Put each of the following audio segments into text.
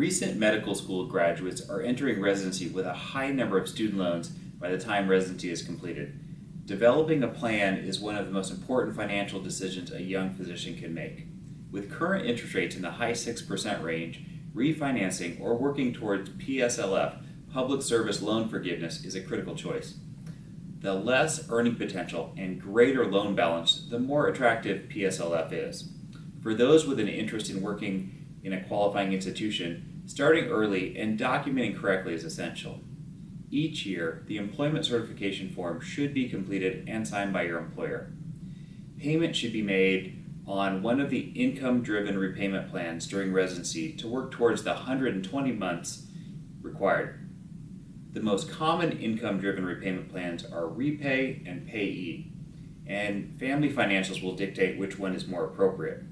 Recent medical school graduates are entering residency with a high number of student loans by the time residency is completed. Developing a plan is one of the most important financial decisions a young physician can make. With current interest rates in the high 6% range, refinancing or working towards PSLF, public service loan forgiveness, is a critical choice. The less earning potential and greater loan balance, the more attractive PSLF is. For those with an interest in working in a qualifying institution, starting early and documenting correctly is essential. Each year, the employment certification form should be completed and signed by your employer. Payment should be made on one of the income-driven repayment plans during residency to work towards the 120 months required. The most common income-driven repayment plans are Repay and Payee, and family financials will dictate which one is more appropriate.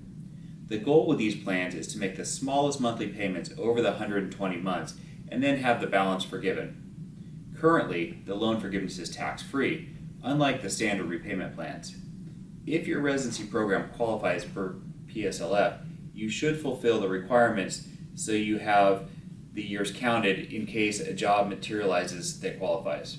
The goal with these plans is to make the smallest monthly payments over the 120 months and then have the balance forgiven. Currently, the loan forgiveness is tax-free, unlike the standard repayment plans. If your residency program qualifies for PSLF, you should fulfill the requirements so you have the years counted in case a job materializes that qualifies.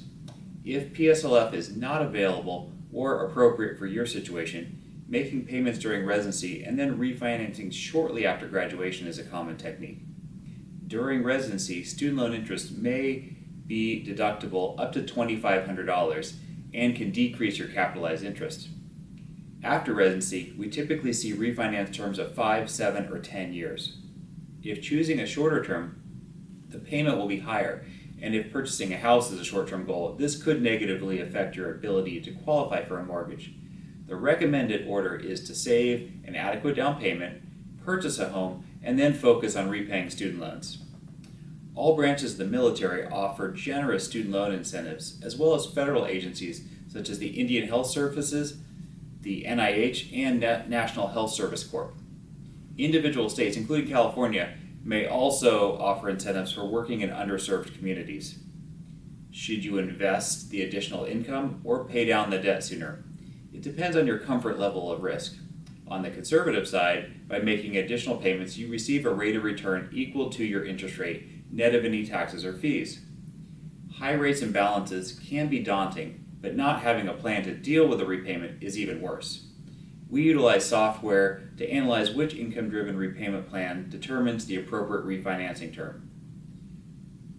If PSLF is not available or appropriate for your situation, making payments during residency and then refinancing shortly after graduation is a common technique. During residency, student loan interest may be deductible up to $2,500 and can decrease your capitalized interest. After residency, we typically see refinance terms of 5, 7, or 10 years. If choosing a shorter term, the payment will be higher, and if purchasing a house is a short-term goal, this could negatively affect your ability to qualify for a mortgage. The recommended order is to save an adequate down payment, purchase a home, and then focus on repaying student loans. All branches of the military offer generous student loan incentives, as well as federal agencies such as the Indian Health Services, the NIH, and National Health Service Corps. Individual states, including California, may also offer incentives for working in underserved communities. Should you invest the additional income or pay down the debt sooner? It depends on your comfort level of risk. On the conservative side, by making additional payments, you receive a rate of return equal to your interest rate, net of any taxes or fees. High rates and balances can be daunting, but not having a plan to deal with the repayment is even worse. We utilize software to analyze which income-driven repayment plan determines the appropriate refinancing term.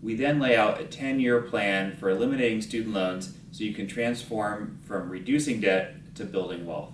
We then lay out a 10-year plan for eliminating student loans so you can transform from reducing debt to building wealth.